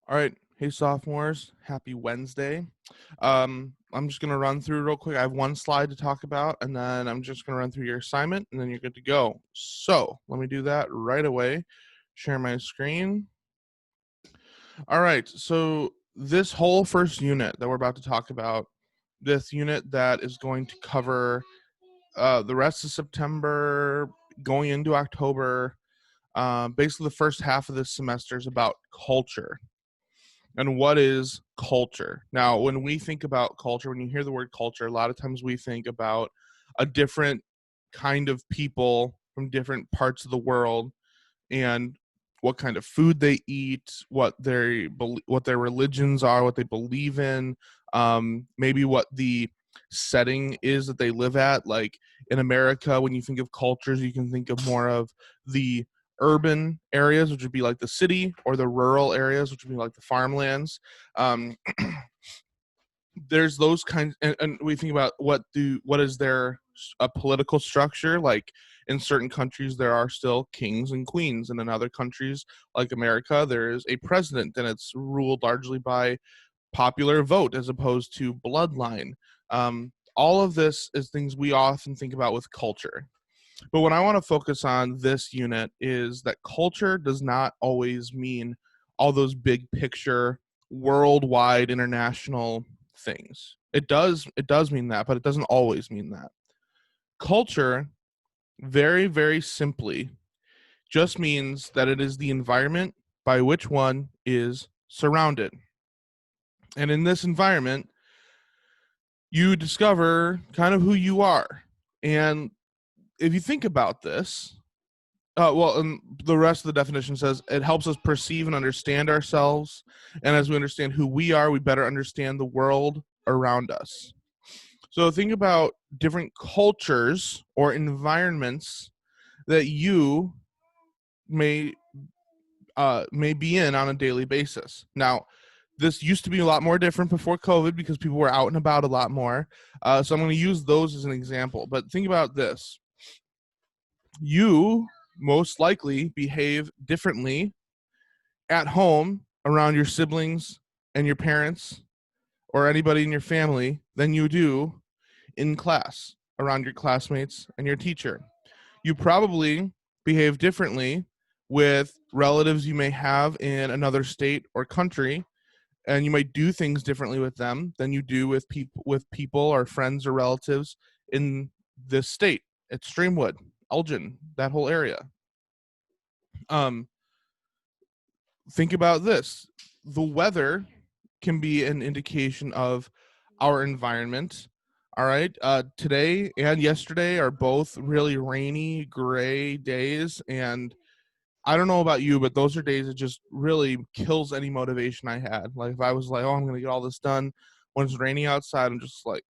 All right. Hey, sophomores. Happy Wednesday. I'm just going to run through real quick. I have one slide to talk about, and then I'm just going to run through your assignment, and then you're good to go. So let me do that right away. Share my screen. All right. So this whole first unit that we're about to talk about, this unit that is going to cover the rest of September, going into October, basically the first half of this semester is about culture. And what is culture? Now, when we think about culture, when you hear the word culture, a lot of times we think about a different kind of people from different parts of the world and what kind of food they eat, what their religions are, what they believe in, maybe what the setting is that they live at. Like in America, when you think of cultures, you can think of more of the urban areas, which would be like the city, or the rural areas, which would be like the farmlands. Um, there's those kinds, and we think about what is their a political structure. Like in certain countries there are still kings and queens, and in other countries like America there is a president, and it's ruled largely by popular vote as opposed to bloodline. All of this is things we often think about with culture, but what I want to focus on this unit is that culture does not always mean all those big picture worldwide international things. It does mean that, but it doesn't always mean that. Culture very very simply just means that it is the environment by which one is surrounded. And in this environment, you discover kind of who you are. And if you think about this, and the rest of the definition says it helps us perceive and understand ourselves. And as we understand who we are, we better understand the world around us. So think about different cultures or environments that you may may be in on a daily basis. Now, this used to be a lot more different before COVID because people were out and about a lot more. So I'm going to use those as an example. But think about this: you most likely behave differently at home around your siblings and your parents or anybody in your family than you do in class around your classmates and your teacher. You probably behave differently with relatives you may have in another state or country, and you might do things differently with them than you do with people or friends or relatives in this state. It's Streamwood, Elgin, that whole area. Um, think about this: the weather can be an indication of our environment. All right. Today and yesterday are both really rainy, gray days. And I don't know about you, but those are days that just really kills any motivation I had. Like if I was like, oh, I'm going to get all this done when it's raining outside, I'm just like,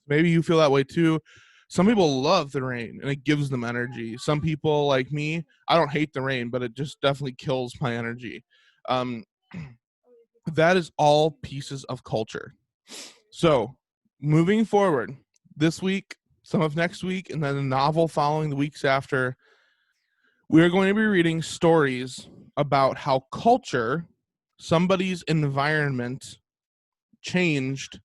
maybe you feel that way too. Some people love the rain and it gives them energy. Some people, like me, I don't hate the rain, but it just definitely kills my energy. Um, that is all pieces of culture. So, moving forward, this week, some of next week, and then a novel following the weeks after, we are going to be reading stories about how culture, somebody's environment, changed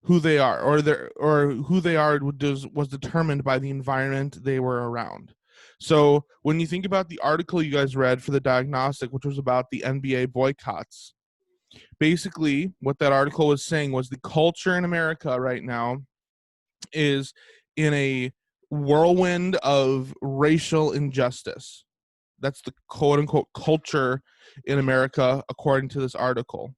who they are, or who they are was determined by the environment they were around. So when you think about the article you guys read for the diagnostic, which was about the NBA boycotts, basically what that article was saying was the culture in America right now is in a whirlwind of racial injustice. That's the quote unquote culture in America, according to this article.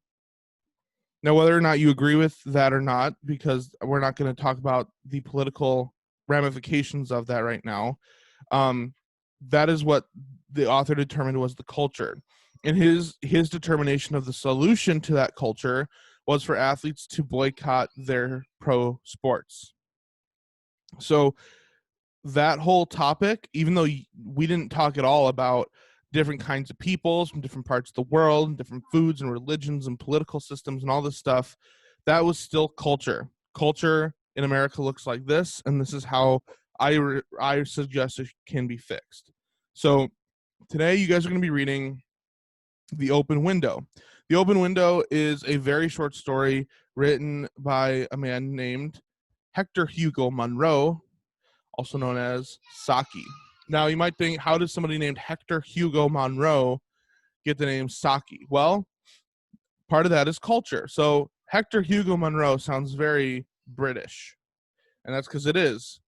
Now, whether or not you agree with that or not, because we're not going to talk about the political ramifications of that right now, um, that is what the author determined was the culture. And his determination of the solution to that culture was for athletes to boycott their pro sports. So that whole topic, even though we didn't talk at all about different kinds of peoples from different parts of the world, and different foods and religions and political systems and all this stuff, that was still culture. Culture in America looks like this, and this is how I suggest it can be fixed. So Today, you guys are going to be reading The Open Window. The Open Window is a very short story written by a man named Hector Hugo Munro, also known as Saki. Now, you might think, how does somebody named Hector Hugo Munro get the name Saki? Well, part of that is culture. So, Hector Hugo Munro sounds very British, and that's because it is.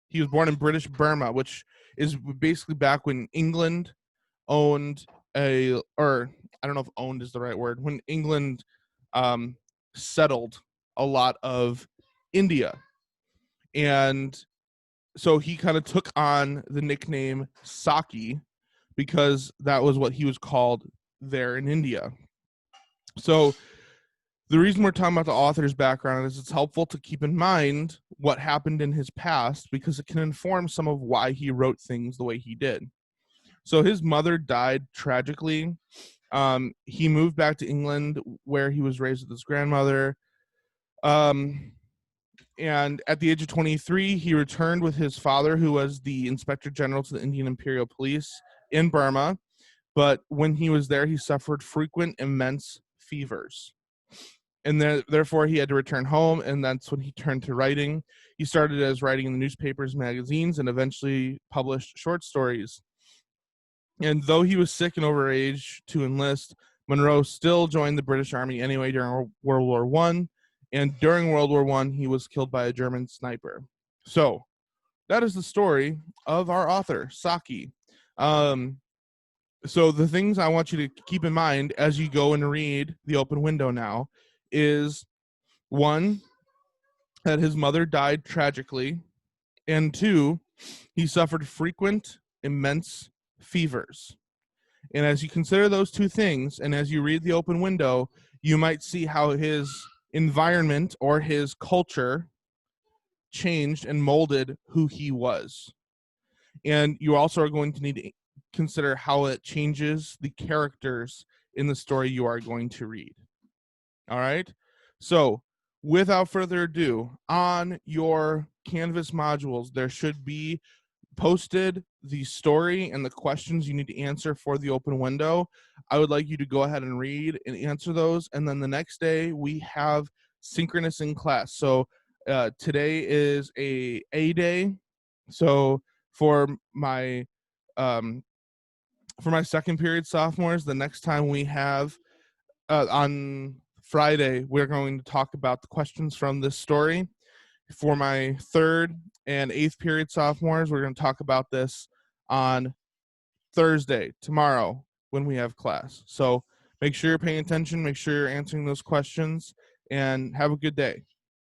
He was born in British Burma, which is basically back when England owned or I don't know if owned is the right word, when England settled a lot of India. And so he kind of took on the nickname Saki because that was what he was called there in India. So the reason we're talking about the author's background is it's helpful to keep in mind what happened in his past because it can inform some of why he wrote things the way he did. So his mother died tragically. He moved back to England where he was raised with his grandmother. And at the age of 23, he returned with his father, who was the inspector general to the Indian Imperial Police in Burma. But when he was there, he suffered frequent, immense fevers. And therefore, he had to return home, and that's when he turned to writing. He started as writing in the newspapers, magazines, and eventually published short stories. And though he was sick and over age to enlist, Munro still joined the British Army anyway during World War I. And during World War I, he was killed by a German sniper. So that is the story of our author, Saki. So the things I want you to keep in mind as you go and read The Open Window now is, one, that his mother died tragically, and two, he suffered frequent, immense fevers. And as you consider those two things, and as you read The Open Window, you might see how his environment or his culture changed and molded who he was. And you also are going to need to consider how it changes the characters in the story you are going to read. All right? So, without further ado, on your Canvas modules, there should be posted the story and the questions you need to answer for The Open Window. I would like you to go ahead and read and answer those. And then the next day we have synchronous in class. So today is a day. So for my second period sophomores, the next time we have on Friday, we're going to talk about the questions from this story. For my third and eighth period sophomores, we're going to talk about this on Thursday, tomorrow, when we have class. So make sure you're paying attention, make sure you're answering those questions, and have a good day.